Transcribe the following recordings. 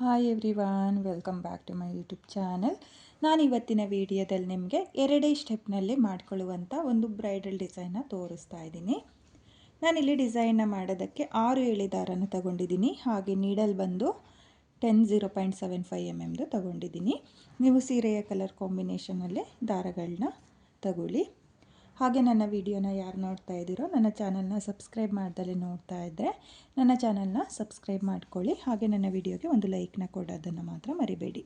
Hi everyone, welcome back to my YouTube channel. ನಾನು ಇವತ್ತಿನ ವಿಡಿಯೋದಲ್ಲಿ ನಿಮಗೆ ಎರಡೇ ಸ್ಟೆಪ್ನಲ್ಲಿ ಮಾಡ್ಕೊಳ್ಳುವಂಥ ಒಂದು ಬ್ರೈಡಲ್ ಡಿಸೈನ್ನ ತೋರಿಸ್ತಾ ಇದ್ದೀನಿ. ನಾನಿಲ್ಲಿ ಡಿಸೈನ್ನ ಮಾಡೋದಕ್ಕೆ 6 ಎಳೆ ದಾರನ ತಗೊಂಡಿದ್ದೀನಿ. ಹಾಗೆ ನೀಡಲ್ ಬಂದು 0.75 mm ತಗೊಂಡಿದ್ದೀನಿ. ನೀವು ಸೀರೆಯ ಕಲರ್ ಕಾಂಬಿನೇಷನಲ್ಲಿ ದಾರಗಳನ್ನ ತಗೊಳ್ಳಿ. ಹಾಗೆ ನನ್ನ ವಿಡಿಯೋನ ಯಾರು ನೋಡ್ತಾ ಇದ್ದೀರೋ ನನ್ನ ಚಾನಲ್ನ ಸಬ್ಸ್ಕ್ರೈಬ್ ಮಾಡ್ದಲೇ ನೋಡ್ತಾ ಇದ್ದರೆ ನನ್ನ ಚಾನಲ್ನ ಸಬ್ಸ್ಕ್ರೈಬ್ ಮಾಡ್ಕೊಳ್ಳಿ. ಹಾಗೆ ನನ್ನ ವಿಡಿಯೋಗೆ ಒಂದು ಲೈಕ್ನ ಕೊಡೋದನ್ನು ಮಾತ್ರ ಮರಿಬೇಡಿ.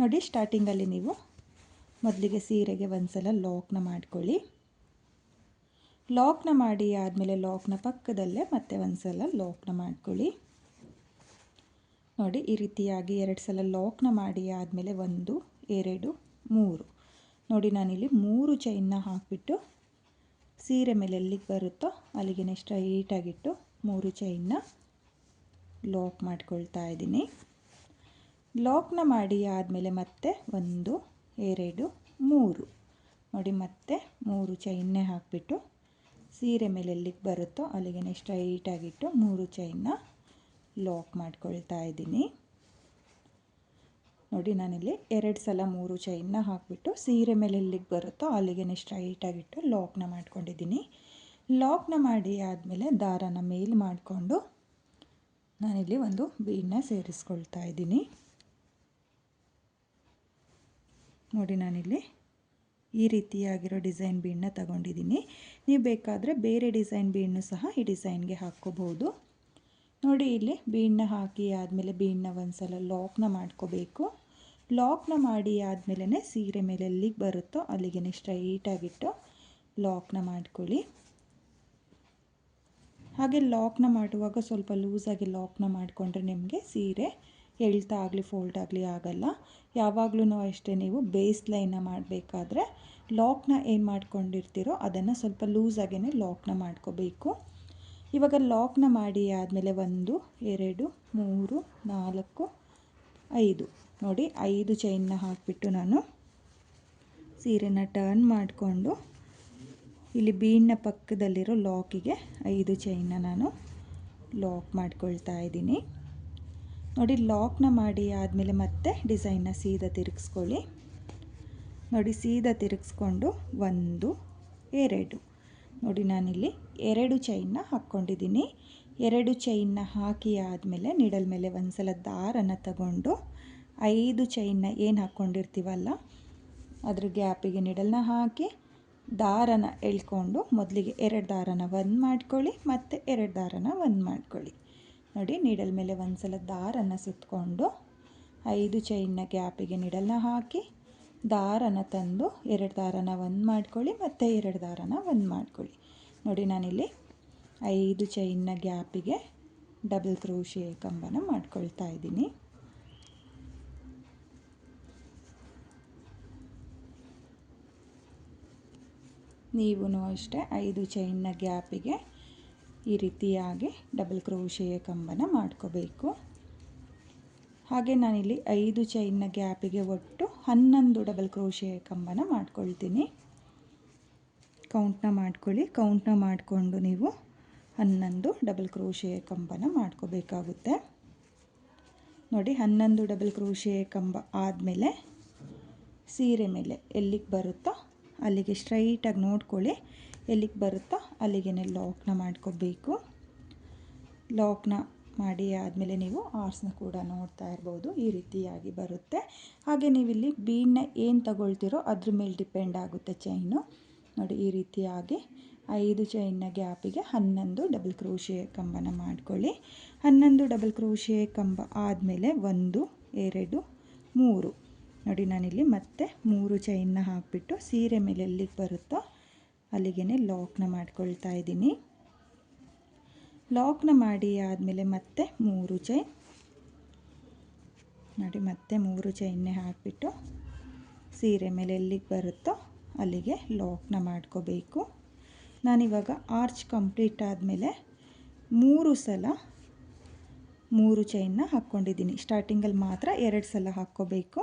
ನೋಡಿ, ಸ್ಟಾರ್ಟಿಂಗಲ್ಲಿ ನೀವು ಮೊದಲಿಗೆ ಸೀರೆಗೆ ಒಂದು ಸಲ ಲಾಕ್ನ ಮಾಡ್ಕೊಳ್ಳಿ. ಲಾಕ್ನ ಮಾಡಿ ಆದಮೇಲೆ ಲಾಕ್ನ ಪಕ್ಕದಲ್ಲೇ ಮತ್ತೆ ಒಂದು ಸಲ ಲಾಕ್ನ ಮಾಡ್ಕೊಳ್ಳಿ. ನೋಡಿ, ಈ ರೀತಿಯಾಗಿ 2 ಸಲ ಲಾಕ್ನ ಮಾಡಿ ಆದಮೇಲೆ 1 2 3 ನೋಡಿ, ನಾನಿಲ್ಲಿ 3 ಚೈನ್ನ ಹಾಕಿಬಿಟ್ಟು ಸೀರೆ ಮೇಲೆ ಎಲ್ಲಿಗೆ ಬರುತ್ತೋ ಅಲ್ಲಿಗೆ ಸ್ಟ್ರೈಟಾಗಿಟ್ಟು 3 ಚೈನ್ನ ಲಾಕ್ ಮಾಡ್ಕೊಳ್ತಾ ಇದ್ದೀನಿ. ಲಾಕ್ನ ಮಾಡಿ ಆದಮೇಲೆ ಮತ್ತೆ 1 2 3 ನೋಡಿ, ಮತ್ತೆ 3 ಚೈನ್ನೇ ಹಾಕಿಬಿಟ್ಟು ಸೀರೆ ಮೇಲೆ ಎಲ್ಲಿಗೆ ಬರುತ್ತೋ ಅಲ್ಲಿಗೆ ಸ್ಟ್ರೈಟಾಗಿಟ್ಟು 3 ಚೈನ್ನ ಲಾಕ್ ಮಾಡ್ಕೊಳ್ತಾ ಇದ್ದೀನಿ. ನೋಡಿ, ನಾನಿಲ್ಲಿ 2 ಸಲ 3 ಚೈನ್ನ ಹಾಕಿಬಿಟ್ಟು ಸೀರೆ ಮೇಲೆ ಎಲ್ಲಿಗೆ ಬರುತ್ತೋ ಅಲ್ಲಿಗೆ ಸ್ಟ್ರೈಟಾಗಿಟ್ಟು ಲಾಕ್ನ ಮಾಡ್ಕೊಂಡಿದ್ದೀನಿ. ಲಾಕ್ನ ಮಾಡಿ ಆದಮೇಲೆ ದಾರನ ಮೇಲ್ ಮಾಡಿಕೊಂಡು ನಾನಿಲ್ಲಿ ಒಂದು ಬೀಡನ್ನ ಸೇರಿಸ್ಕೊಳ್ತಾ ಇದ್ದೀನಿ. ನೋಡಿ, ನಾನಿಲ್ಲಿ ಈ ರೀತಿಯಾಗಿರೋ ಡಿಸೈನ್ ಬೀಡನ್ನ ತಗೊಂಡಿದ್ದೀನಿ. ನೀವು ಬೇಕಾದರೆ ಬೇರೆ ಡಿಸೈನ್ ಬೀಡನ್ನು ಸಹ ಈ ಡಿಸೈನ್ಗೆ ಹಾಕ್ಕೋಬೋದು. ನೋಡಿ, ಇಲ್ಲಿ ಬೀಡನ್ನ ಹಾಕಿ ಆದಮೇಲೆ ಬೀಡನ್ನ ಒಂದು ಸಲ ಲಾಕ್ನ ಮಾಡ್ಕೋಬೇಕು. ಲಾಕ್ನ ಮಾಡಿ ಆದಮೇಲೆ ಸೀರೆ ಮೇಲೆ ಎಲ್ಲಿಗೆ ಬರುತ್ತೋ ಅಲ್ಲಿಗೆ ಸ್ಟ್ರೈಟಾಗಿಟ್ಟು ಲಾಕ್ನ ಮಾಡ್ಕೊಳ್ಳಿ. ಹಾಗೆ ಲಾಕ್ನ ಮಾಡುವಾಗ ಸ್ವಲ್ಪ ಲೂಸಾಗಿ ಲಾಕ್ನ ಮಾಡಿಕೊಂಡ್ರೆ ನಿಮಗೆ ಸೀರೆ ಎಳ್ತಾ ಆಗಲಿ ಫೋಲ್ಡ್ ಆಗಲಿ ಆಗಲ್ಲ. ಯಾವಾಗಲೂ ಅಷ್ಟೇ, ನೀವು ಬೇಸ್ ಲೈನ್ನ ಮಾಡಬೇಕಾದ್ರೆ ಲಾಕ್ನ ಏನು ಮಾಡ್ಕೊಂಡಿರ್ತೀರೋ ಅದನ್ನು ಸ್ವಲ್ಪ ಲೂಸಾಗೇ ಲಾಕ್ನ ಮಾಡ್ಕೋಬೇಕು. ಇವಾಗ ಲಾಕ್ನ ಮಾಡಿ ಆದಮೇಲೆ 1 2 3 4 5 ನೋಡಿ, 5 ಚೈನ್ನ ಹಾಕಿಬಿಟ್ಟು ನಾನು ಸೀರೆನ ಟರ್ನ್ ಮಾಡಿಕೊಂಡು ಇಲ್ಲಿ ಬೀಡ್ನ ಪಕ್ಕದಲ್ಲಿರೋ ಲಾಕಿಗೆ 5 ಚೈನ್ನ ನಾನು ಲಾಕ್ ಮಾಡ್ಕೊಳ್ತಾ ಇದ್ದೀನಿ. ನೋಡಿ, ಲಾಕ್ನ ಮಾಡಿ ಆದಮೇಲೆ ಮತ್ತೆ ಡಿಸೈನ್ನ ಸೀದಾ ತಿರುಗಿಸ್ಕೊಳ್ಳಿ. ನೋಡಿ, ಸೀದಾ ತಿರುಗಿಸ್ಕೊಂಡು 1 2 ನೋಡಿ, ನಾನಿಲ್ಲಿ 2 ಚೈನ್ನ ಹಾಕ್ಕೊಂಡಿದ್ದೀನಿ. 2 ಚೈನ್ನ ಹಾಕಿ ಆದಮೇಲೆ ನೀಡಲ್ ಮೇಲೆ ಒಂದು ಸಲ ದಾರನ ತಗೊಂಡು 5 ಚೈನ್ನ ಏನು ಹಾಕ್ಕೊಂಡಿರ್ತೀವಲ್ಲ ಅದ್ರ ಗ್ಯಾಪಿಗೆ ನೀಡಲ್ನ ಹಾಕಿ ದಾರನ ಎಳ್ಕೊಂಡು ಮೊದಲಿಗೆ 2 ದಾರನ 1 ಮಾಡ್ಕೊಳ್ಳಿ, ಮತ್ತು 2 ದಾರನ 1 ಮಾಡ್ಕೊಳ್ಳಿ. ನೋಡಿ, ನೀಡಲ್ ಮೇಲೆ ಒಂದು ಸಲ ದಾರನ ಸುತ್ತಕೊಂಡು 5 ಚೈನ್ನ ಗ್ಯಾಪಿಗೆ ನೀಡಲ್ನ ಹಾಕಿ ದಾರನ ತಂದು 2 ದಾರನ 1 ಮಾಡ್ಕೊಳ್ಳಿ, ಮತ್ತು 2 ದಾರನ 1 ಮಾಡ್ಕೊಳ್ಳಿ. ನೋಡಿ, ನಾನಿಲ್ಲಿ 5 ಚೈನ್ನ ಗ್ಯಾಪಿಗೆ ಡಬಲ್ ಕ್ರೋಶೆ ಕಂಬನ ಮಾಡ್ಕೊಳ್ತಾ ಇದ್ದೀನಿ. ನೀವು ಅಷ್ಟೇ 5 ಚೈನ್ನ ಗ್ಯಾಪಿಗೆ ಈ ರೀತಿಯಾಗಿ ಡಬಲ್ ಕ್ರೋಶೆಯ ಕಂಬನ ಮಾಡ್ಕೋಬೇಕು. ಹಾಗೆ ನಾನಿಲ್ಲಿ 5 ಚೈನ್ನ ಗ್ಯಾಪಿಗೆ ಒಟ್ಟು 11 ಡಬಲ್ ಕ್ರೋಶೆಯ ಕಂಬನ ಮಾಡ್ಕೊಳ್ತೀನಿ. ಕೌಂಟ್ನ ಮಾಡ್ಕೊಳ್ಳಿ. ಕೌಂಟ್ನ ಮಾಡಿಕೊಂಡು ನೀವು 11 ಡಬಲ್ ಕ್ರೋಶೆಯ ಕಂಬನ ಮಾಡ್ಕೋಬೇಕಾಗುತ್ತೆ. ನೋಡಿ, 11 ಡಬಲ್ ಕ್ರೋಶೆಯ ಕಂಬ ಆದಮೇಲೆ ಸೀರೆ ಮೇಲೆ ಎಲ್ಲಿಗೆ ಬರುತ್ತೋ ಅಲ್ಲಿಗೆ ಸ್ಟ್ರೈಟಾಗಿ ನೋಡ್ಕೊಳ್ಳಿ. ಎಲ್ಲಿಗೆ ಬರುತ್ತೋ ಅಲ್ಲಿಗೆ ಲಾಕ್ನ ಮಾಡ್ಕೋಬೇಕು. ಲಾಕ್ನ ಮಾಡಿ ಆದಮೇಲೆ ನೀವು ಆರ್ಸ್ನ ಕೂಡ ನೋಡ್ತಾ ಇರ್ಬೋದು, ಈ ರೀತಿಯಾಗಿ ಬರುತ್ತೆ. ಹಾಗೆ ನೀವಿಲ್ಲಿ ಬೀಡನ್ನ ಏನು ತಗೊಳ್ತೀರೋ ಅದ್ರ ಮೇಲೆ ಡಿಪೆಂಡ್ ಆಗುತ್ತೆ ಚೈನು. ನೋಡಿ, ಈ ರೀತಿಯಾಗಿ 5 ಚೈನ್ನ ಗ್ಯಾಪಿಗೆ 11 ಡಬಲ್ ಕ್ರೋಶೆಯ ಕಂಬನ ಮಾಡ್ಕೊಳ್ಳಿ. 11 ಡಬಲ್ ಕ್ರೋಶೆಯ ಕಂಬ ಆದಮೇಲೆ 1 2 3 ನೋಡಿ, ನಾನಿಲ್ಲಿ ಮತ್ತೆ 3 ಚೈನ್ನ ಹಾಕಿಬಿಟ್ಟು ಸೀರೆ ಮೇಲೆ ಎಲ್ಲಿಗೆ ಬರುತ್ತೋ ಅಲ್ಲಿಗೆ ಲಾಕ್ನ ಮಾಡ್ಕೊಳ್ತಾ ಇದ್ದೀನಿ. ಲಾಕ್ನ ಮಾಡಿ ಆದಮೇಲೆ ಮತ್ತೆ 3 ಚೈನ್ ನೋಡಿ, ಮತ್ತೆ 3 ಚೈನ್ನೇ ಹಾಕಿಬಿಟ್ಟು ಸೀರೆ ಮೇಲೆ ಎಲ್ಲಿಗೆ ಬರುತ್ತೋ ಅಲ್ಲಿಗೆ ಲಾಕ್ನ ಮಾಡ್ಕೋಬೇಕು. ನಾನಿವಾಗ ಆರ್ಚ್ ಕಂಪ್ಲೀಟ್ ಆದಮೇಲೆ 3 ಸಲ 3 ಚೈನ್ನ ಹಾಕ್ಕೊಂಡಿದ್ದೀನಿ. ಸ್ಟಾರ್ಟಿಂಗಲ್ಲಿ ಮಾತ್ರ 2 ಸಲ ಹಾಕ್ಕೋಬೇಕು.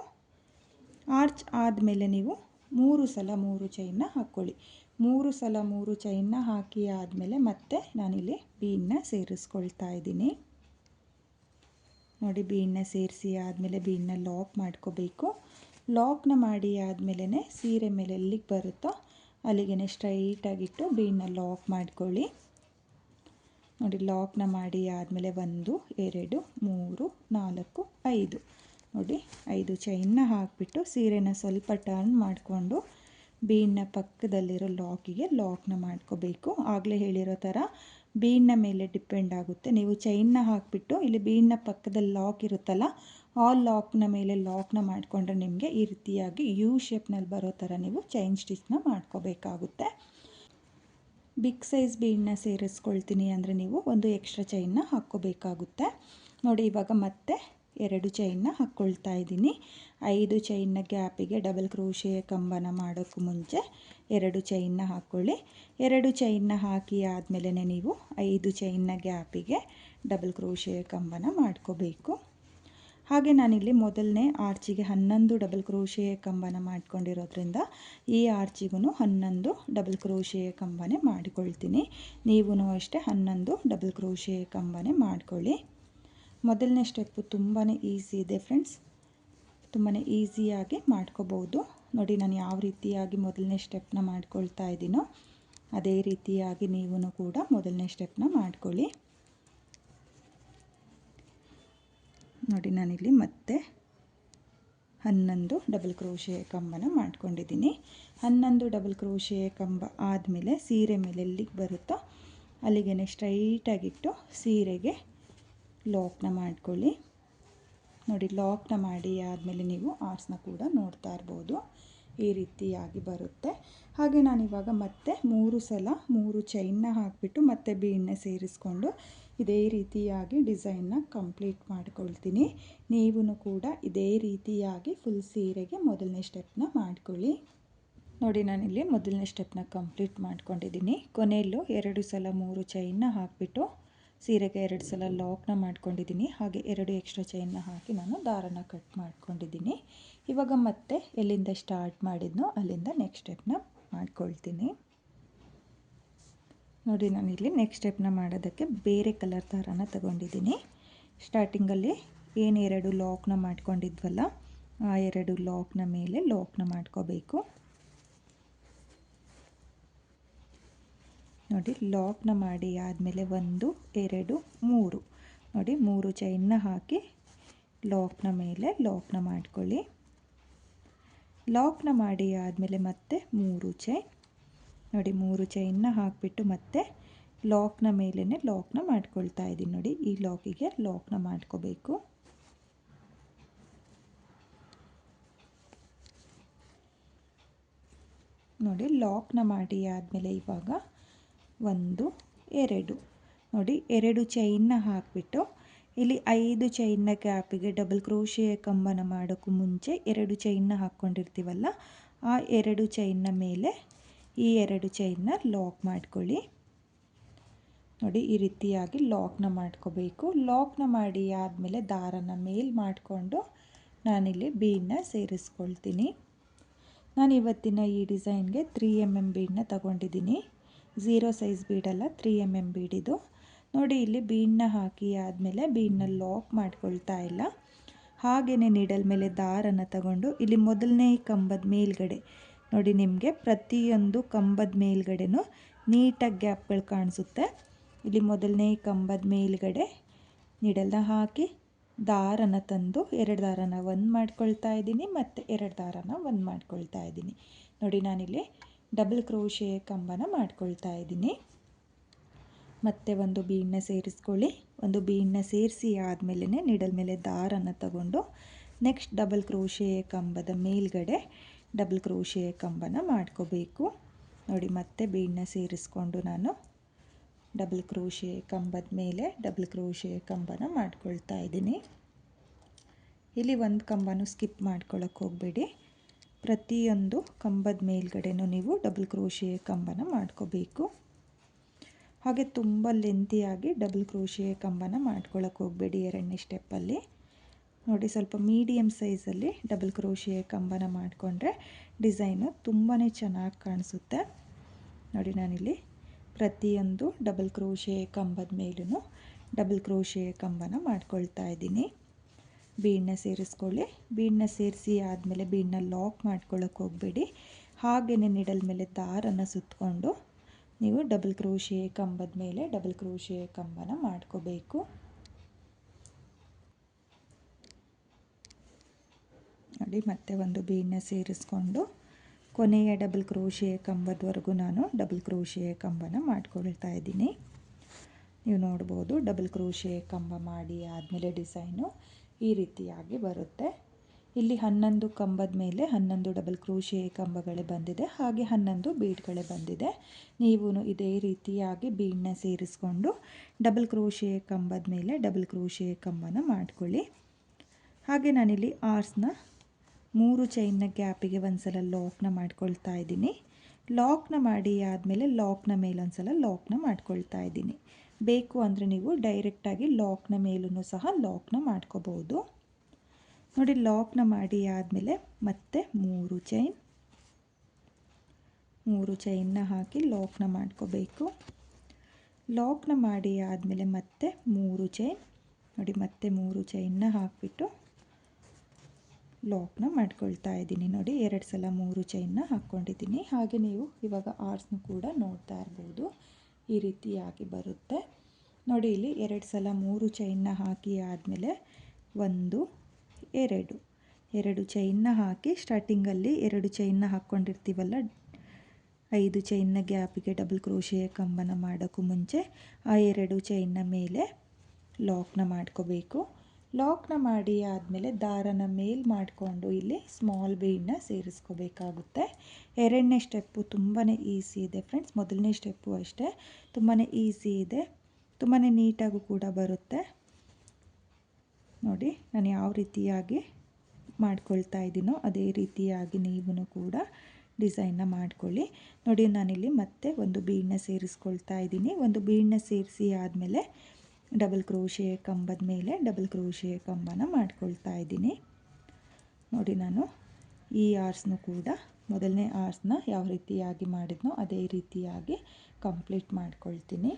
ಆರ್ಚ್ ಆದಮೇಲೆ ನೀವು 3 ಸಲ 3 ಚೈನ್ನ ಹಾಕ್ಕೊಳ್ಳಿ. 3 ಸಲ 3 ಚೈನ್ನ ಹಾಕಿ ಆದಮೇಲೆ ಮತ್ತೆ ನಾನಿಲ್ಲಿ ಬೀಡನ್ನ ಸೇರಿಸ್ಕೊಳ್ತಾ ಇದ್ದೀನಿ. ನೋಡಿ ಬೀಡನ್ನ ಸೇರಿಸಿ ಆದಮೇಲೆ ಬೀಡನ್ನ ಲಾಕ್ ಮಾಡ್ಕೋಬೇಕು. ಲಾಕ್ನ ಮಾಡಿ ಆದಮೇಲೆ ಸೀರೆ ಮೇಲೆ ಎಲ್ಲಿಗೆ ಬರುತ್ತೋ ಅಲ್ಲಿಗೆ ಸ್ಟ್ರೈಟಾಗಿಟ್ಟು ಬೀಡನ್ನ ಲಾಕ್ ಮಾಡ್ಕೊಳ್ಳಿ. ನೋಡಿ ಲಾಕ್ನ ಮಾಡಿ ಆದಮೇಲೆ 1 2 3 4 5 ನೋಡಿ 5 ಚೈನ್ನ ಹಾಕಿಬಿಟ್ಟು ಸೀರೆನ ಸ್ವಲ್ಪ ಟರ್ನ್ ಮಾಡಿಕೊಂಡು ಬೀಡನ್ನ ಪಕ್ಕದಲ್ಲಿರೋ ಲಾಕಿಗೆ ಲಾಕ್ನ ಮಾಡ್ಕೋಬೇಕು. ಆಗಲೇ ಹೇಳಿರೋ ಥರ ಬೀಡನ್ನ ಮೇಲೆ ಡಿಪೆಂಡ್ ಆಗುತ್ತೆ. ನೀವು ಚೈನ್ನ ಹಾಕಿಬಿಟ್ಟು ಇಲ್ಲಿ ಬೀಡನ್ನ ಪಕ್ಕದಲ್ಲಿ ಲಾಕ್ ಇರುತ್ತಲ್ಲ, ಆ ಲಾಕ್ನ ಮೇಲೆ ಲಾಕ್ನ ಮಾಡಿಕೊಂಡ್ರೆ ನಿಮಗೆ ಈ ರೀತಿಯಾಗಿ ಯು ಶೇಪ್ನಲ್ಲಿ ಬರೋ ಥರ ನೀವು ಚೈನ್ ಸ್ಟಿಚ್ನ ಮಾಡ್ಕೋಬೇಕಾಗುತ್ತೆ. ಬಿಗ್ ಸೈಜ್ ಬೀಡನ್ನ ಸೇರಿಸ್ಕೊಳ್ತೀನಿ ಅಂದರೆ ನೀವು ಒಂದು ಎಕ್ಸ್ಟ್ರಾ ಚೈನ್ನ ಹಾಕ್ಕೋಬೇಕಾಗುತ್ತೆ. ನೋಡಿ ಇವಾಗ ಮತ್ತೆ 2 ಚೈನ್ನ ಹಾಕ್ಕೊಳ್ತಾ ಇದ್ದೀನಿ. 5 ಚೈನ್ನ ಗ್ಯಾಪಿಗೆ ಡಬಲ್ ಕ್ರೋಶೆಯ ಕಂಬನ ಮಾಡೋಕ್ಕೂ ಮುಂಚೆ 2 ಚೈನ್ನ ಹಾಕ್ಕೊಳ್ಳಿ. 2 ಚೈನ್ನ ಹಾಕಿ ಆದಮೇಲೆ ನೀವು 5 ಚೈನ್ನ ಗ್ಯಾಪಿಗೆ ಡಬಲ್ ಕ್ರೋಶೆಯ ಕಂಬನ ಮಾಡ್ಕೋಬೇಕು. ಹಾಗೆ ನಾನಿಲ್ಲಿ ಮೊದಲನೇ ಆರ್ಚಿಗೆ 11 ಡಬಲ್ ಕ್ರೋಶೆಯ ಕಂಬನ ಮಾಡ್ಕೊಂಡಿರೋದ್ರಿಂದ ಈ ಆರ್ಚಿಗೂ 11 ಡಬಲ್ ಕ್ರೋಶೆಯ ಕಂಬನೇ ಮಾಡಿಕೊಳ್ತೀನಿ. ನೀವೂ ಅಷ್ಟೇ 11 ಡಬಲ್ ಕ್ರೋಶೆಯ ಕಂಬನೇ ಮಾಡ್ಕೊಳ್ಳಿ. ಮೊದಲನೇ ಸ್ಟೆಪ್ಪು ತುಂಬಾ ಈಸಿ ಇದೆ ಫ್ರೆಂಡ್ಸ್, ತುಂಬಾ ಈಸಿಯಾಗಿ ಮಾಡ್ಕೋಬೋದು. ನೋಡಿ ನಾನು ಯಾವ ರೀತಿಯಾಗಿ ಮೊದಲನೇ ಸ್ಟೆಪ್ನ ಮಾಡ್ಕೊಳ್ತಾ ಇದ್ದೀನೋ ಅದೇ ರೀತಿಯಾಗಿ ನೀವು ಕೂಡ ಮೊದಲನೇ ಸ್ಟೆಪ್ನ ಮಾಡ್ಕೊಳ್ಳಿ. ನೋಡಿ ನಾನಿಲ್ಲಿ ಮತ್ತೆ 11 ಡಬಲ್ ಕ್ರೋಶೆಯ ಕಂಬನ ಮಾಡ್ಕೊಂಡಿದ್ದೀನಿ. 11 ಡಬಲ್ ಕ್ರೋಶೆಯ ಕಂಬ ಆದಮೇಲೆ ಸೀರೆ ಮೇಲೆ ಎಲ್ಲಿಗೆ ಬರುತ್ತೋ ಅಲ್ಲಿಗೆ ಸ್ಟ್ರೈಟಾಗಿಟ್ಟು ಸೀರೆಗೆ ಲಾಕ್ನ ಮಾಡ್ಕೊಳ್ಳಿ. ನೋಡಿ ಲಾಕ್ನ ಮಾಡಿ ಆದಮೇಲೆ ನೀವು ಆರ್ಸ್ನ ಕೂಡ ನೋಡ್ತಾ ಇರ್ಬೋದು, ಈ ರೀತಿಯಾಗಿ ಬರುತ್ತೆ. ಹಾಗೆ ನಾನಿವಾಗ ಮತ್ತೆ 3 ಸಲ 3 ಚೈನ್ನ ಹಾಕಿಬಿಟ್ಟು ಮತ್ತೆ ಬೀಡನ್ನ ಸೇರಿಸ್ಕೊಂಡು ಇದೇ ರೀತಿಯಾಗಿ ಡಿಸೈನ್ನ ಕಂಪ್ಲೀಟ್ ಮಾಡ್ಕೊಳ್ತೀನಿ. ನೀವೂ ಕೂಡ ಇದೇ ರೀತಿಯಾಗಿ ಫುಲ್ ಸೀರೆಗೆ ಮೊದಲನೇ ಸ್ಟೆಪ್ನ ಮಾಡ್ಕೊಳ್ಳಿ. ನೋಡಿ ನಾನಿಲ್ಲಿ ಮೊದಲನೇ ಸ್ಟೆಪ್ನ ಕಂಪ್ಲೀಟ್ ಮಾಡ್ಕೊಂಡಿದ್ದೀನಿ. ಕೊನೆಯಲ್ಲೂ 2 ಸಲ 3 ಚೈನ್ನ ಹಾಕಿಬಿಟ್ಟು ಸೀರೆಗೆ 2 ಸಲ ಲಾಕ್ನ ಮಾಡ್ಕೊಂಡಿದ್ದೀನಿ. ಹಾಗೆ 2 ಎಕ್ಸ್ಟ್ರಾ ಚೈನ್ನ ಹಾಕಿ ನಾನು ದಾರನ ಕಟ್ ಮಾಡ್ಕೊಂಡಿದ್ದೀನಿ. ಇವಾಗ ಮತ್ತೆ ಎಲ್ಲಿಂದ ಸ್ಟಾರ್ಟ್ ಮಾಡಿದ್ನೋ ಅಲ್ಲಿಂದ ನೆಕ್ಸ್ಟ್ ಸ್ಟೆಪ್ನ ಮಾಡ್ಕೊಳ್ತೀನಿ. ನೋಡಿ ನಾನಿಲ್ಲಿ ನೆಕ್ಸ್ಟ್ ಸ್ಟೆಪ್ನ ಮಾಡೋದಕ್ಕೆ ಬೇರೆ ಕಲರ್ ದಾರನ ತಗೊಂಡಿದ್ದೀನಿ. ಸ್ಟಾರ್ಟಿಂಗಲ್ಲಿ ಏನು 2 ಲಾಕ್ನ ಮಾಡ್ಕೊಂಡಿದ್ವಲ್ಲ ಆ 2 ಲಾಕ್ನ ಮೇಲೆ ಲಾಕ್ನ ಮಾಡ್ಕೋಬೇಕು. ನೋಡಿ ಲಾಕ್ನ ಮಾಡಿ ಆದಮೇಲೆ 1 2 3 ನೋಡಿ 3 ಚೈನ್ನ ಹಾಕಿ ಲಾಕ್ನ ಮೇಲೆ ಲಾಕ್ನ ಮಾಡ್ಕೊಳ್ಳಿ. ಲಾಕ್ನ ಮಾಡಿ ಆದಮೇಲೆ ಮತ್ತೆ 3 ಚೈನ್ ನೋಡಿ 3 ಚೈನ್ನ ಹಾಕಿಬಿಟ್ಟು ಮತ್ತೆ ಲಾಕ್ನ ಮೇಲೇ ಲಾಕ್ನ ಮಾಡ್ಕೊಳ್ತಾ ಇದ್ದೀನಿ. ನೋಡಿ ಈ ಲಾಕಿಗೆ ಲಾಕ್ನ ಮಾಡ್ಕೋಬೇಕು. ನೋಡಿ ಲಾಕ್ನ ಮಾಡಿ ಆದಮೇಲೆ ಇವಾಗ 1 2 ನೋಡಿ 2 ಚೈನ್ನ ಹಾಕಿಬಿಟ್ಟು ಇಲ್ಲಿ 5 ಚೈನ್ನ ಗ್ಯಾಪಿಗೆ ಡಬಲ್ ಕ್ರೋಶೆಯ ಕಂಬನ ಮಾಡೋಕ್ಕೂ ಮುಂಚೆ 2 ಚೈನ್ನ ಹಾಕ್ಕೊಂಡಿರ್ತೀವಲ್ಲ ಆ 2 ಚೈನ್ನ ಮೇಲೆ ಈ 2 ಚೈನ್ನ ಲಾಕ್ ಮಾಡ್ಕೊಳ್ಳಿ. ನೋಡಿ ಈ ರೀತಿಯಾಗಿ ಲಾಕ್ನ ಮಾಡ್ಕೋಬೇಕು. ಲಾಕ್ನ ಮಾಡಿ ಆದಮೇಲೆ ದಾರನ ಮೇಲ್ ಮಾಡಿಕೊಂಡು ನಾನಿಲ್ಲಿ ಬೀಡನ್ನ ಸೇರಿಸ್ಕೊಳ್ತೀನಿ. ನಾನು ಇವತ್ತಿನ ಈ ಡಿಸೈನ್ಗೆ 3 mm ಬೀಡನ್ನ ತಗೊಂಡಿದ್ದೀನಿ. 0 ಸೈಜ್ ಬೀಡಲ್ಲ, 3 mm ಬೀಡಿದು. ನೋಡಿ ಇಲ್ಲಿ ಬೀಡನ್ನ ಹಾಕಿ ಆದಮೇಲೆ ಬೀಡನ್ನ ಲಾಕ್ ಮಾಡ್ಕೊಳ್ತಾ ಇಲ್ಲ, ಹಾಗೆಯೇ ನೀಡಲ್ ಮೇಲೆ ದಾರನ ತಗೊಂಡು ಇಲ್ಲಿ ಮೊದಲನೇ ಕಂಬದ ಮೇಲ್ಗಡೆ ನೋಡಿ ನಿಮಗೆ ಪ್ರತಿಯೊಂದು ಕಂಬದ ಮೇಲ್ಗಡೆನೂ ನೀಟಾಗಿ ಗ್ಯಾಪ್ಗಳು ಕಾಣಿಸುತ್ತೆ. ಇಲ್ಲಿ ಮೊದಲನೇ ಕಂಬದ ಮೇಲ್ಗಡೆ ನೀಡಲ್ನ ಹಾಕಿ ದಾರನ ತಂದು 2 ದಾರನ 1 ಮಾಡ್ಕೊಳ್ತಾ ಇದ್ದೀನಿ, ಮತ್ತು 2 ದಾರನ 1 ಮಾಡ್ಕೊಳ್ತಾ ಇದ್ದೀನಿ. ನೋಡಿ ನಾನಿಲ್ಲಿ ಡಬಲ್ ಕ್ರೋಶೆಯ ಕಂಬನ ಮಾಡ್ಕೊಳ್ತಾ ಇದ್ದೀನಿ. ಮತ್ತೆ ಒಂದು ಬೀಡನ್ನ ಸೇರಿಸ್ಕೊಳ್ಳಿ. ಒಂದು ಬೀಡನ್ನ ಸೇರಿಸಿ ಆದಮೇಲೆ ನೀಡಲ್ ಮೇಲೆ ದಾರನ ತಗೊಂಡು ನೆಕ್ಸ್ಟ್ ಡಬಲ್ ಕ್ರೋಶೆಯ ಕಂಬದ ಮೇಲ್ಗಡೆ ಡಬಲ್ ಕ್ರೋಶೆಯ ಕಂಬನ ಮಾಡ್ಕೋಬೇಕು. ನೋಡಿ ಮತ್ತೆ ಬೀಡನ್ನ ಸೇರಿಸ್ಕೊಂಡು ನಾನು ಡಬಲ್ ಕ್ರೋಶೆಯ ಕಂಬದ ಮೇಲೆ ಡಬಲ್ ಕ್ರೋಶೆಯ ಕಂಬನ ಮಾಡ್ಕೊಳ್ತಾ ಇದ್ದೀನಿ. ಇಲ್ಲಿ ಒಂದು ಕಂಬನೂ ಸ್ಕಿಪ್ ಮಾಡ್ಕೊಳ್ಳೋಕೆ ಹೋಗಬೇಡಿ. ಪ್ರತಿಯೊಂದು ಕಂಬದ ಮೇಲ್ಗಡೆನೂ ನೀವು ಡಬಲ್ ಕ್ರೋಶೆಯ ಕಂಬನ ಮಾಡ್ಕೋಬೇಕು. ಹಾಗೆ ತುಂಬ ಲೆಂತಿಯಾಗಿ ಡಬಲ್ ಕ್ರೋಶೆಯ ಕಂಬನ ಮಾಡ್ಕೊಳ್ಳೋಕೆ ಹೋಗಬೇಡಿ. 2ನೇ ಸ್ಟೆಪ್ಪಲ್ಲಿ ನೋಡಿ ಸ್ವಲ್ಪ ಮೀಡಿಯಮ್ ಸೈಜಲ್ಲಿ ಡಬಲ್ ಕ್ರೋಶೆಯ ಕಂಬನ ಮಾಡಿಕೊಂಡ್ರೆ ಡಿಸೈನು ತುಂಬಾ ಚೆನ್ನಾಗಿ ಕಾಣಿಸುತ್ತೆ. ನೋಡಿ ನಾನಿಲ್ಲಿ ಪ್ರತಿಯೊಂದು ಡಬಲ್ ಕ್ರೋಶೆಯ ಕಂಬದ ಮೇಲೂ ಡಬಲ್ ಕ್ರೋಶೆಯ ಕಂಬನ ಮಾಡ್ಕೊಳ್ತಾ ಇದ್ದೀನಿ. ಬೀಡನ್ನ ಸೇರಿಸ್ಕೊಳ್ಳಿ. ಬೀಡನ್ನ ಸೇರಿಸಿ ಆದಮೇಲೆ ಬೀಡನ್ನ ಲಾಕ್ ಮಾಡ್ಕೊಳ್ಳೋಕೆ ಹೋಗಬೇಡಿ. ಹಾಗೆಯೇ ನಿಡಲ್ ಮೇಲೆ ದಾರನ ಸುತ್ತಕೊಂಡು ನೀವು ಡಬಲ್ ಕ್ರೋಶೆ ಕಂಬದ ಮೇಲೆ ಡಬಲ್ ಕ್ರೋಶೆ ಕಂಬನ ಮಾಡ್ಕೋಬೇಕು. ನೋಡಿ, ಮತ್ತೆ ಒಂದು ಬೀಡನ್ನ ಸೇರಿಸ್ಕೊಂಡು ಕೊನೆಯ ಡಬಲ್ ಕ್ರೋಶೆ ಕಂಬದವರೆಗೂ ನಾನು ಡಬಲ್ ಕ್ರೋಶೆ ಕಂಬನ ಮಾಡ್ಕೊಳ್ತಾ ಇದ್ದೀನಿ. ನೀವು ನೋಡ್ಬೋದು, ಡಬಲ್ ಕ್ರೋಶೆ ಕಂಬ ಮಾಡಿ ಆದಮೇಲೆ ಡಿಸೈನು ಈ ರೀತಿಯಾಗಿ ಬರುತ್ತೆ. ಇಲ್ಲಿ 11 ಕಂಬದ ಮೇಲೆ 11 ಡಬಲ್ ಕ್ರೋಶೆ ಕಂಬಗಳೇ ಬಂದಿದೆ, ಹಾಗೆ 11 ಬೀಡ್ಗಳೇ ಬಂದಿದೆ. ನೀವು ಇದೇ ರೀತಿಯಾಗಿ ಬೀಡನ್ನ ಸೇರಿಸ್ಕೊಂಡು ಡಬಲ್ ಕ್ರೋಶೆ ಕಂಬದ ಮೇಲೆ ಡಬಲ್ ಕ್ರೋಶೆ ಕಂಬನ ಮಾಡ್ಕೊಳ್ಳಿ. ಹಾಗೆ ನಾನಿಲ್ಲಿ ಆರ್ಸ್ನ 3 ಚೈನ್ನ ಗ್ಯಾಪಿಗೆ ಒಂದ್ಸಲ ಲಾಕ್ನ ಮಾಡ್ಕೊಳ್ತಾ ಇದ್ದೀನಿ. ಲಾಕ್ನ ಮಾಡಿ ಆದಮೇಲೆ ಲಾಕ್ನ ಮೇಲೊಂದ್ಸಲ ಲಾಕ್ನ ಮಾಡ್ಕೊಳ್ತಾ ಇದ್ದೀನಿ. ಬೇಕು ಅಂದರೆ ನೀವು ಡೈರೆಕ್ಟಾಗಿ ಲಾಕ್ನ ಮೇಲೂ ಸಹ ಲಾಕ್ನ ಮಾಡ್ಕೋಬೋದು. ನೋಡಿ, ಲಾಕ್ನ ಮಾಡಿ ಆದಮೇಲೆ ಮತ್ತೆ 3 ಚೈನ್ನ ಹಾಕಿ ಲಾಕ್ನ ಮಾಡ್ಕೋಬೇಕು. ಲಾಕ್ನ ಮಾಡಿ ಆದಮೇಲೆ ಮತ್ತೆ 3 ಚೈನ್. ನೋಡಿ, ಮತ್ತೆ 3 ಚೈನ್ನ ಹಾಕಿಬಿಟ್ಟು ಲಾಕ್ನ ಮಾಡ್ಕೊಳ್ತಾ ಇದ್ದೀನಿ. ನೋಡಿ, 2 ಸಲ 3 ಚೈನ್ನ ಹಾಕ್ಕೊಂಡಿದ್ದೀನಿ. ಹಾಗೆ ನೀವು ಇವಾಗ ಆರ್ಸ್ನು ಕೂಡ ನೋಡ್ತಾ ಇರ್ಬೋದು, ಈ ರೀತಿಯಾಗಿ ಬರುತ್ತೆ. ನೋಡಿ, ಇಲ್ಲಿ 2 ಸಲ 3 ಚೈನ್ನ ಹಾಕಿ ಆದಮೇಲೆ 1 2 ಚೈನ್ನ ಹಾಕಿ ಸ್ಟಾರ್ಟಿಂಗಲ್ಲಿ 2 ಚೈನ್ನ ಹಾಕ್ಕೊಂಡಿರ್ತೀವಲ್ಲ, 5 ಚೈನ್ನ ಗ್ಯಾಪಿಗೆ ಡಬಲ್ ಕ್ರೋಶೆಯ ಕಂಬನ ಮಾಡೋಕ್ಕೂ ಮುಂಚೆ ಆ 2 ಚೈನ್ನ ಮೇಲೆ ಲಾಕ್ನ ಮಾಡ್ಕೋಬೇಕು. ಲಾಕ್ನ ಮಾಡಿ ಆದಮೇಲೆ ದಾರನ ಮೇಲ್ ಮಾಡಿಕೊಂಡು ಇಲ್ಲಿ ಸ್ಮಾಲ್ ಬೀಡನ್ನ ಸೇರಿಸ್ಕೋಬೇಕಾಗುತ್ತೆ. 2ನೇ ಸ್ಟೆಪ್ಪು ತುಂಬಾ ಈಸಿ ಇದೆ ಫ್ರೆಂಡ್ಸ್. ಮೊದಲನೇ ಸ್ಟೆಪ್ಪು ಅಷ್ಟೇ, ತುಂಬಾ ಈಸಿ ಇದೆ, ತುಂಬಾ ನೀಟಾಗೂ ಕೂಡ ಬರುತ್ತೆ. ನೋಡಿ, ನಾನು ಯಾವ ರೀತಿಯಾಗಿ ಮಾಡ್ಕೊಳ್ತಾ ಇದ್ದೀನೋ ಅದೇ ರೀತಿಯಾಗಿ ನೀವು ಕೂಡ ಡಿಸೈನ್ನ ಮಾಡ್ಕೊಳ್ಳಿ. ನೋಡಿ, ನಾನಿಲ್ಲಿ ಮತ್ತೆ ಒಂದು ಬೀಡನ್ನ ಸೇರಿಸ್ಕೊಳ್ತಾ ಇದ್ದೀನಿ. ಒಂದು ಬೀಡನ್ನ ಸೇರಿಸಿ ಆದಮೇಲೆ ಡಬಲ್ ಕ್ರೋಶೆ ಕಂಬದ ಮೇಲೆ ಡಬಲ್ ಕ್ರೋಶೆ ಕಂಬನ ಮಾಡ್ಕೊಳ್ತಾ ಇದ್ದೀನಿ. ನೋಡಿ, ನಾನು ಈ ಆರ್ಸ್ನು ಕೂಡ ಮೊದಲನೇ ಆರ್ಸ್ನ ಯಾವ ರೀತಿಯಾಗಿ ಮಾಡಿದ್ನೋ ಅದೇ ರೀತಿಯಾಗಿ ಕಂಪ್ಲೀಟ್ ಮಾಡ್ಕೊಳ್ತೀನಿ.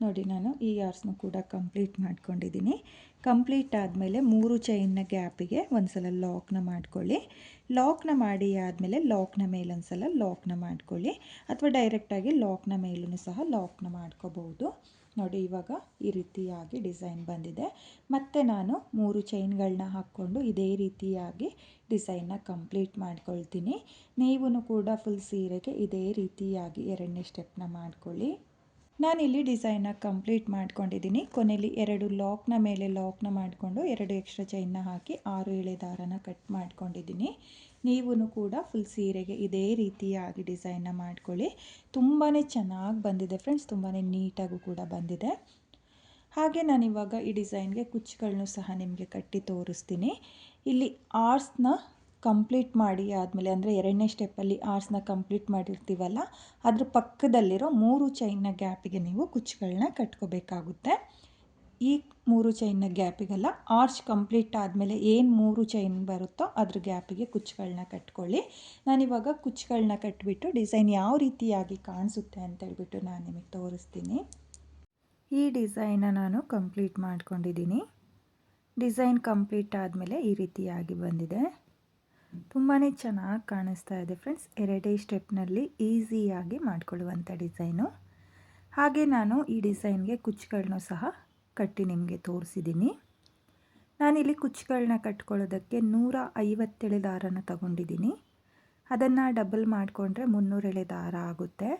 ನೋಡಿ, ನಾನು ಈ ಆರ್ಸ್ನು ಕೂಡ ಕಂಪ್ಲೀಟ್ ಮಾಡ್ಕೊಂಡಿದ್ದೀನಿ. ಕಂಪ್ಲೀಟ್ ಆದಮೇಲೆ 3 ಚೈನ್ನ ಗ್ಯಾಪಿಗೆ ಒಂದ್ಸಲ ಲಾಕ್ನ ಮಾಡ್ಕೊಳ್ಳಿ. ಲಾಕ್ನ ಮಾಡಿ ಆದಮೇಲೆ ಲಾಕ್ನ ಮೇಲೊಂದ್ಸಲ ಲಾಕ್ನ ಮಾಡ್ಕೊಳ್ಳಿ, ಅಥವಾ ಡೈರೆಕ್ಟಾಗಿ ಲಾಕ್ನ ಮೇಲೂ ಸಹ ಲಾಕ್ನ ಮಾಡ್ಕೋಬಹುದು. ನೋಡಿ, ಇವಾಗ ಈ ರೀತಿಯಾಗಿ ಡಿಸೈನ್ ಬಂದಿದೆ. ಮತ್ತೆ ನಾನು 3 ಚೈನ್ಗಳನ್ನ ಹಾಕ್ಕೊಂಡು ಇದೇ ರೀತಿಯಾಗಿ ಡಿಸೈನ್ನ ಕಂಪ್ಲೀಟ್ ಮಾಡ್ಕೊಳ್ತೀನಿ. ನೀವು ಕೂಡ ಫುಲ್ ಸೀರೆಗೆ ಇದೇ ರೀತಿಯಾಗಿ 2ನೇ ಸ್ಟೆಪ್ನ ಮಾಡ್ಕೊಳ್ಳಿ. ನಾನಿಲ್ಲಿ ಡಿಸೈನ್ನ ಕಂಪ್ಲೀಟ್ ಮಾಡ್ಕೊಂಡಿದ್ದೀನಿ. ಕೊನೆಯಲ್ಲಿ 2 ಲಾಕ್ನ ಮೇಲೆ ಲಾಕ್ನ ಮಾಡಿಕೊಂಡು 2 ಎಕ್ಸ್ಟ್ರಾ ಚೈನ್ನ ಹಾಕಿ 6 ಎಳೆ ದಾರನ ಕಟ್ ಮಾಡ್ಕೊಂಡಿದ್ದೀನಿ. ನೀವು ಕೂಡ ಫುಲ್ ಸೀರೆಗೆ ಇದೇ ರೀತಿಯಾಗಿ ಡಿಸೈನ್ನ ಮಾಡ್ಕೊಳ್ಳಿ. ತುಂಬಾ ಚೆನ್ನಾಗಿ ಬಂದಿದೆ ಫ್ರೆಂಡ್ಸ್, ತುಂಬಾ ನೀಟಾಗೂ ಕೂಡ ಬಂದಿದೆ. ಹಾಗೆ ನಾನಿವಾಗ ಈ ಡಿಸೈನ್ಗೆ ಕುಚ್ಚುಗಳನ್ನು ಸಹ ನಿಮಗೆ ಕಟ್ಟಿ ತೋರಿಸ್ತೀನಿ. ಇಲ್ಲಿ ಆರ್ಸ್ನ ಕಂಪ್ಲೀಟ್ ಮಾಡಿ ಆದಮೇಲೆ, ಅಂದರೆ 2ನೇ ಸ್ಟೆಪ್ಪಲ್ಲಿ ಆರ್ಸ್ನ ಕಂಪ್ಲೀಟ್ ಮಾಡಿರ್ತೀವಲ್ಲ, ಅದ್ರ ಪಕ್ಕದಲ್ಲಿರೋ 3 ಚೈನ್ನ ಗ್ಯಾಪಿಗೆ ನೀವು ಕುಚ್ಚುಗಳನ್ನ ಕಟ್ಕೋಬೇಕಾಗುತ್ತೆ. ಈ 3 ಚೈನ್ನ ಗ್ಯಾಪಿಗೆಲ್ಲ ಆರ್ಚ್ ಕಂಪ್ಲೀಟ್ ಆದಮೇಲೆ ಏನು 3 ಚೈನ್ ಬರುತ್ತೋ ಅದ್ರ ಗ್ಯಾಪಿಗೆ ಕುಚ್ಚುಗಳನ್ನ ಕಟ್ಕೊಳ್ಳಿ. ನಾನಿವಾಗ ಕುಚ್ಚುಗಳನ್ನ ಕಟ್ಟಿಬಿಟ್ಟು ಡಿಸೈನ್ ಯಾವ ರೀತಿಯಾಗಿ ಕಾಣಿಸುತ್ತೆ ಅಂತೇಳ್ಬಿಟ್ಟು ನಾನು ನಿಮಗೆ ತೋರಿಸ್ತೀನಿ. ಈ ಡಿಸೈನ್ನ ನಾನು ಕಂಪ್ಲೀಟ್ ಮಾಡ್ಕೊಂಡಿದ್ದೀನಿ. ಡಿಸೈನ್ ಕಂಪ್ಲೀಟ್ ಆದಮೇಲೆ ಈ ರೀತಿಯಾಗಿ ಬಂದಿದೆ. ತುಂಬಾ ಚೆನ್ನಾಗಿ ಕಾಣಿಸ್ತಾ ಇದೆ ಫ್ರೆಂಡ್ಸ್. 2 ಸ್ಟೆಪ್ನಲ್ಲಿ ಈಸಿಯಾಗಿ ಮಾಡ್ಕೊಳ್ಳುವಂಥ ಡಿಸೈನು. ಹಾಗೆ ನಾನು ಈ ಡಿಸೈನ್ಗೆ ಕುಚ್ಚುಗಳನ್ನೂ ಸಹ ಕಟ್ಟಿ ನಿಮಗೆ ತೋರಿಸಿದ್ದೀನಿ. ನಾನಿಲ್ಲಿ ಕುಚ್ಚುಗಳನ್ನ ಕಟ್ಕೊಳ್ಳೋದಕ್ಕೆ 150 ಎಳೆ ದಾರನ ತಗೊಂಡಿದ್ದೀನಿ. ಅದನ್ನು ಡಬಲ್ ಮಾಡಿಕೊಂಡ್ರೆ 300 ಎಳೆ ದಾರ ಆಗುತ್ತೆ.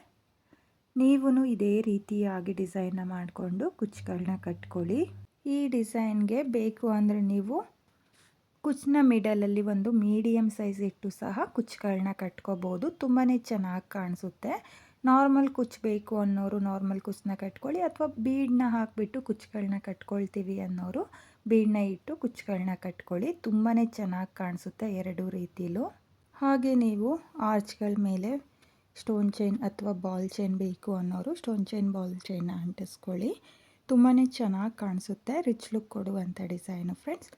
ನೀವು ಇದೇ ರೀತಿಯಾಗಿ ಡಿಸೈನ್ನ ಮಾಡಿಕೊಂಡು ಕುಚ್ಚುಗಳನ್ನ ಕಟ್ಕೊಳ್ಳಿ. ಈ ಡಿಸೈನ್ಗೆ ಬೇಕು ಅಂದರೆ ನೀವು ಕುಚ್ಚನ್ನ ಮಿಡಲಲ್ಲಿ ಒಂದು ಮೀಡಿಯಮ್ ಸೈಜ್ ಇಟ್ಟು ಸಹ ಕುಚ್ಚುಗಳನ್ನ ಕಟ್ಕೋಬೋದು. ತುಂಬಾ ಚೆನ್ನಾಗಿ ಕಾಣಿಸುತ್ತೆ. ನಾರ್ಮಲ್ ಕುಚ್ಚು ಬೇಕು ಅನ್ನೋರು ನಾರ್ಮಲ್ ಕುಚ್ಚನ್ನ ಕಟ್ಕೊಳ್ಳಿ, ಅಥವಾ ಬೀಡನ್ನ ಹಾಕಿಬಿಟ್ಟು ಕುಚ್ಚುಗಳನ್ನ ಕಟ್ಕೊಳ್ತೀವಿ ಅನ್ನೋರು ಬೀಡನ್ನ ಇಟ್ಟು ಕುಚ್ಚುಗಳನ್ನ ಕಟ್ಕೊಳ್ಳಿ. ತುಂಬಾ ಚೆನ್ನಾಗಿ ಕಾಣಿಸುತ್ತೆ 2 ರೀತಿಲೂ. ಹಾಗೆ ನೀವು ಆರ್ಚ್ಗಳ ಮೇಲೆ ಸ್ಟೋನ್ ಚೈನ್ ಅಥವಾ ಬಾಲ್ ಚೈನ್ ಬೇಕು ಅನ್ನೋರು ಸ್ಟೋನ್ ಚೈನ್ ಬಾಲ್ ಚೈನ್ನ ಅಂಟಿಸ್ಕೊಳ್ಳಿ. ತುಂಬಾ ಚೆನ್ನಾಗಿ ಕಾಣಿಸುತ್ತೆ, ರಿಚ್ ಲುಕ್ ಕೊಡುವಂಥ ಡಿಸೈನು ಫ್ರೆಂಡ್ಸ್.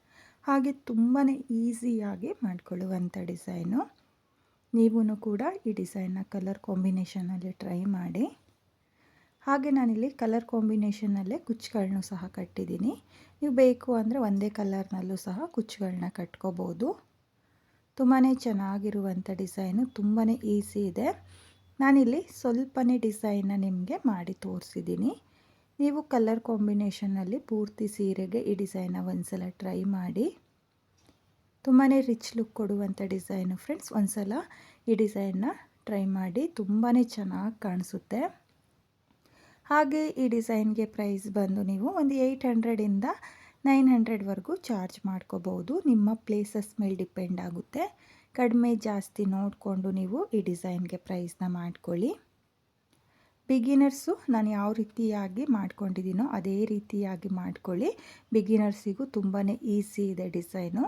ಹಾಗೆ ತುಂಬಾ ಈಸಿಯಾಗಿ ಮಾಡಿಕೊಳ್ಳುವಂಥ ಡಿಸೈನು. ನೀವು ಕೂಡ ಈ ಡಿಸೈನ್ನ ಕಲರ್ ಕಾಂಬಿನೇಷನಲ್ಲಿ ಟ್ರೈ ಮಾಡಿ. ಹಾಗೆ ನಾನಿಲ್ಲಿ ಕಲರ್ ಕಾಂಬಿನೇಷನ್ನಲ್ಲೇ ಕುಚ್ಚುಗಳನ್ನೂ ಸಹ ಕಟ್ಟಿದ್ದೀನಿ. ನೀವು ಬೇಕು ಅಂದರೆ ಒಂದೇ ಕಲರ್ನಲ್ಲೂ ಸಹ ಕುಚ್ಚುಗಳನ್ನ ಕಟ್ಕೋಬೋದು. ತುಂಬಾ ಚೆನ್ನಾಗಿರುವಂಥ ಡಿಸೈನು, ತುಂಬಾ ಈಸಿ ಇದೆ. ನಾನಿಲ್ಲಿ ಸ್ವಲ್ಪನೇ ಡಿಸೈನ್ನ ನಿಮಗೆ ಮಾಡಿ ತೋರಿಸಿದ್ದೀನಿ. ನೀವು ಕಲರ್ ಕಾಂಬಿನೇಷನ್ನಲ್ಲಿ ಪೂರ್ತಿ ಸೀರೆಗೆ ಈ ಡಿಸೈನ್ನ ಒಂದ್ಸಲ ಟ್ರೈ ಮಾಡಿ. ತುಂಬಾ ರಿಚ್ ಲುಕ್ ಕೊಡುವಂಥ ಡಿಸೈನು ಫ್ರೆಂಡ್ಸ್. ಒಂದ್ಸಲ ಈ ಡಿಸೈನ್ನ ಟ್ರೈ ಮಾಡಿ, ತುಂಬಾ ಚೆನ್ನಾಗಿ ಕಾಣಿಸುತ್ತೆ. ಹಾಗೆ ಈ ಡಿಸೈನ್ಗೆ ಪ್ರೈಸ್ ಬಂದು ನೀವು ಒಂದು 800ಇಂದ 900ವರೆಗೂ ಚಾರ್ಜ್ ಮಾಡ್ಕೋಬೋದು. ನಿಮ್ಮ ಪ್ಲೇಸಸ್ ಮೇಲೆ ಡಿಪೆಂಡ್ ಆಗುತ್ತೆ. ಕಡಿಮೆ ಜಾಸ್ತಿ ನೋಡಿಕೊಂಡು ನೀವು ಈ ಡಿಸೈನ್ಗೆ ಪ್ರೈಸ್ನ ಮಾಡ್ಕೊಳ್ಳಿ. ಬಿಗಿನರ್ಸು ನಾನು ಯಾವ ರೀತಿಯಾಗಿ ಮಾಡ್ಕೊಂಡಿದ್ದೀನೋ ಅದೇ ರೀತಿಯಾಗಿ ಮಾಡ್ಕೊಳ್ಳಿ. ಬಿಗಿನರ್ಸಿಗೂ ತುಂಬಾ ಈಸಿ ಇದೆ ಡಿಸೈನು.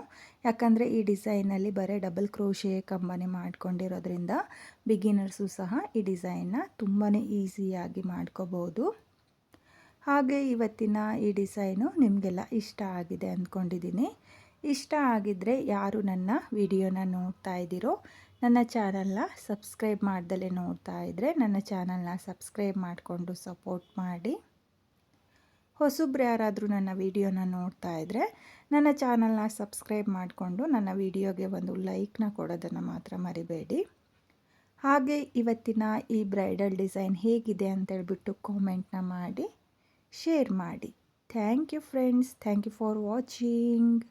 ಯಾಕಂದರೆ ಈ ಡಿಸೈನಲ್ಲಿ ಬರೀ ಡಬಲ್ ಕ್ರೋಶೆ ಕಂಬನಿ ಮಾಡ್ಕೊಂಡಿರೋದ್ರಿಂದ ಬಿಗಿನರ್ಸು ಸಹ ಈ ಡಿಸೈನ್ನ ತುಂಬಾ ಈಸಿಯಾಗಿ ಮಾಡ್ಕೋಬೋದು. ಹಾಗೆ ಇವತ್ತಿನ ಈ ಡಿಸೈನು ನಿಮಗೆಲ್ಲ ಇಷ್ಟ ಆಗಿದೆ ಅಂದ್ಕೊಂಡಿದ್ದೀನಿ. ಇಷ್ಟ ಆಗಿದ್ದರೆ ಯಾರು ನನ್ನ ವಿಡಿಯೋನ ನೋಡ್ತಾ ಇದ್ದೀರೋ, ನನ್ನ ಚಾನಲ್ನ ಸಬ್ಸ್ಕ್ರೈಬ್ ಮಾಡ್ದಲೇ ನೋಡ್ತಾ ಇದ್ದರೆ ನನ್ನ ಚಾನಲ್ನ ಸಬ್ಸ್ಕ್ರೈಬ್ ಮಾಡಿಕೊಂಡು ಸಪೋರ್ಟ್ ಮಾಡಿ. ಹೊಸಬ್ರು ಯಾರಾದರೂ ನನ್ನ ವಿಡಿಯೋನ ನೋಡ್ತಾ ಇದ್ದರೆ ನನ್ನ ಚಾನಲ್ನ ಸಬ್ಸ್ಕ್ರೈಬ್ ಮಾಡಿಕೊಂಡು ನನ್ನ ವಿಡಿಯೋಗೆ ಒಂದು ಲೈಕ್ನ ಕೊಡೋದನ್ನು ಮಾತ್ರ ಮರಿಬೇಡಿ. ಹಾಗೆ ಇವತ್ತಿನ ಈ ಬ್ರೈಡಲ್ ಡಿಸೈನ್ ಹೇಗಿದೆ ಅಂತೇಳ್ಬಿಟ್ಟು ಕಾಮೆಂಟ್ನ ಮಾಡಿ ಶೇರ್ ಮಾಡಿ. Thank you friends. Thank you for watching.